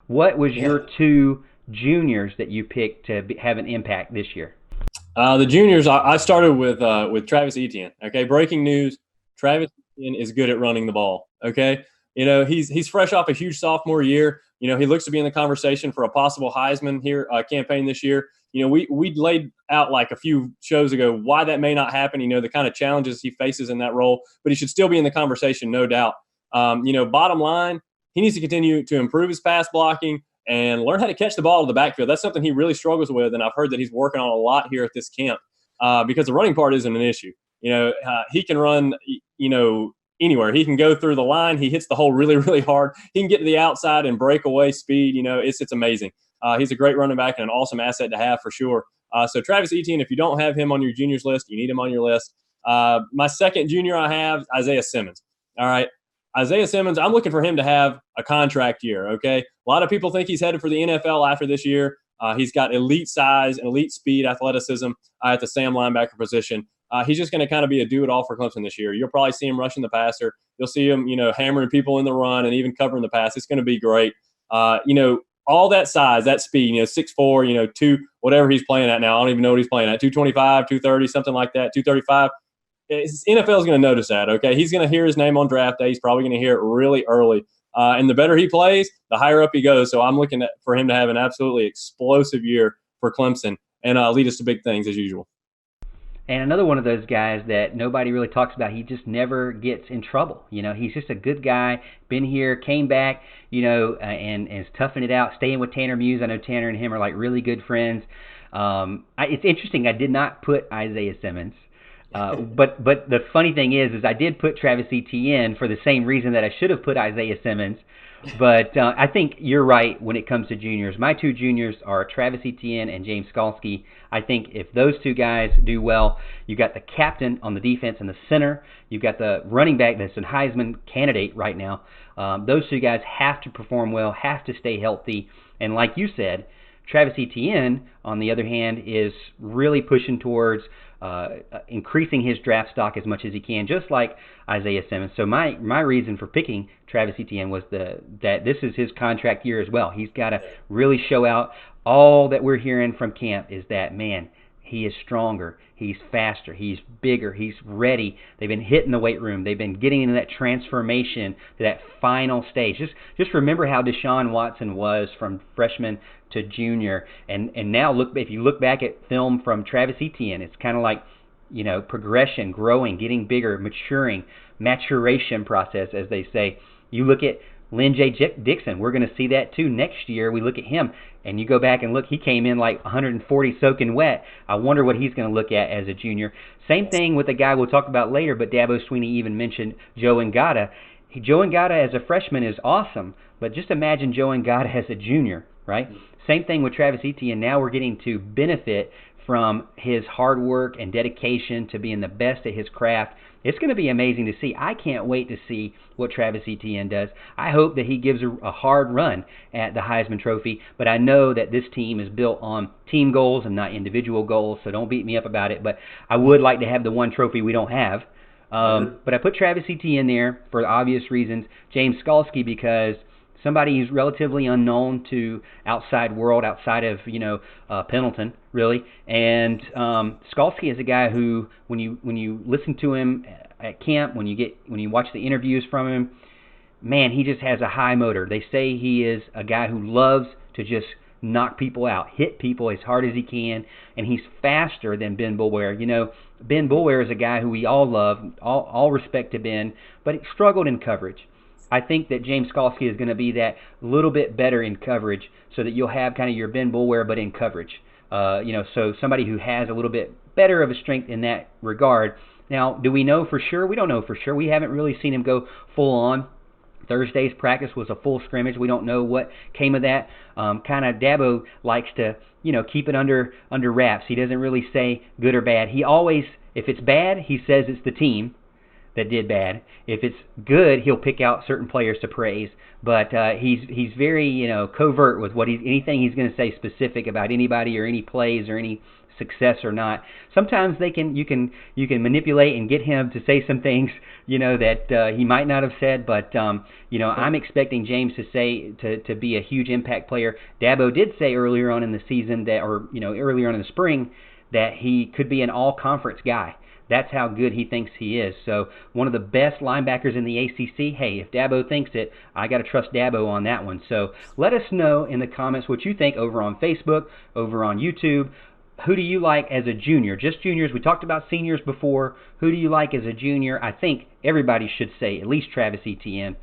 What was Yeah. your two juniors that you picked to have an impact this year? The juniors, I started with Travis Etienne. Okay, breaking news: Travis Etienne is good at running the ball. Okay, he's fresh off a huge sophomore year. He looks to be in the conversation for a possible Heisman here campaign this year. We laid out like a few shows ago why that may not happen. The kind of challenges he faces in that role, but he should still be in the conversation, no doubt. Bottom line, he needs to continue to improve his pass blocking and learn how to catch the ball in the backfield. That's something he really struggles with, and I've heard that he's working on a lot here at this camp because the running part isn't an issue. He can run, anywhere. He can go through the line. He hits the hole really, really hard. He can get to the outside and breakaway speed. It's amazing. He's a great running back and an awesome asset to have for sure. So Travis Etienne, if you don't have him on your juniors list, you need him on your list. My second junior I have, Isaiah Simmons. All right. Isaiah Simmons, I'm looking for him to have a contract year, okay? A lot of people think he's headed for the NFL after this year. He's got elite size and elite speed, athleticism at the Sam linebacker position. He's just going to kind of be a do-it-all for Clemson this year. You'll probably see him rushing the passer. You'll see him, hammering people in the run and even covering the pass. It's going to be great. All that size, that speed, 6'4", 2, whatever he's playing at now. I don't even know what he's playing at, 225, 230, something like that, 235. NFL is going to notice that, okay? He's going to hear his name on draft day. He's probably going to hear it really early. And the better he plays, the higher up he goes. So I'm looking for him to have an absolutely explosive year for Clemson and lead us to big things as usual. And another one of those guys that nobody really talks about, he just never gets in trouble. He's just a good guy, been here, came back, and is toughing it out, staying with Tanner Muse. I know Tanner and him are like really good friends. It's interesting, I did not put Isaiah Simmons. But the funny thing is I did put Travis Etienne for the same reason that I should have put Isaiah Simmons. But I think you're right when it comes to juniors. My two juniors are Travis Etienne and James Skalski. I think if those two guys do well, you got the captain on the defense and the center. You've got the running back that's a Heisman candidate right now. Those two guys have to perform well, have to stay healthy. And like you said, Travis Etienne, on the other hand, is really pushing towards increasing his draft stock as much as he can, just like Isaiah Simmons. So my reason for picking Travis Etienne was that this is his contract year as well. He's got to really show out. All that we're hearing from camp is that, man, he is stronger, he's faster, he's bigger, he's ready. They've been hitting the weight room. They've been getting into that transformation to that final stage. Just remember how Deshaun Watson was from freshman to junior, and now if you look back at film from Travis Etienne, it's kind of like progression, growing, getting bigger, maturation process, as they say. You look at Lynn J. Dixon, we're going to see that too next year. We look at him, and you go back and look, he came in like 140 soaking wet. I wonder what he's going to look at as a junior. Same thing with a guy we'll talk about later, but Dabo Swinney even mentioned Joe Ngata. Joe Ngata as a freshman is awesome, but just imagine Joe Ngata as a junior, right? Same thing with Travis Etienne. Now we're getting to benefit from his hard work and dedication to being the best at his craft. It's going to be amazing to see. I can't wait to see what Travis Etienne does. I hope that he gives a hard run at the Heisman Trophy, but I know that this team is built on team goals and not individual goals, so don't beat me up about it. But I would like to have the one trophy we don't have. But I put Travis Etienne there for obvious reasons. James Skalski because somebody who's relatively unknown to outside world, outside of Pendleton, really. And Skalski is a guy who, when you listen to him at camp, when you watch the interviews from him, man, he just has a high motor. They say he is a guy who loves to just knock people out, hit people as hard as he can, and he's faster than Ben Boulware. Ben Boulware is a guy who we all love, all respect to Ben, but he struggled in coverage. I think that James Skalski is going to be that little bit better in coverage, so that you'll have kind of your Ben Boulware, but in coverage. So somebody who has a little bit better of a strength in that regard. Now, do we know for sure? We don't know for sure. We haven't really seen him go full on. Thursday's practice was a full scrimmage. We don't know what came of that. Kind of Dabo likes to, keep it under wraps. He doesn't really say good or bad. He always, if it's bad, he says it's the team that did bad. If it's good, he'll pick out certain players to praise. But he's very covert with anything he's going to say specific about anybody or any plays or any success or not. Sometimes you can manipulate and get him to say some things, that he might not have said. But I'm expecting James to be a huge impact player. Dabo did say earlier on in the season earlier on in the spring, that he could be an all-conference guy. That's how good he thinks he is. So one of the best linebackers in the ACC. Hey, if Dabo thinks it, I got to trust Dabo on that one. So let us know in the comments what you think over on Facebook, over on YouTube. Who do you like as a junior? Just juniors. We talked about seniors before. Who do you like as a junior? I think everybody should say at least Travis Etienne.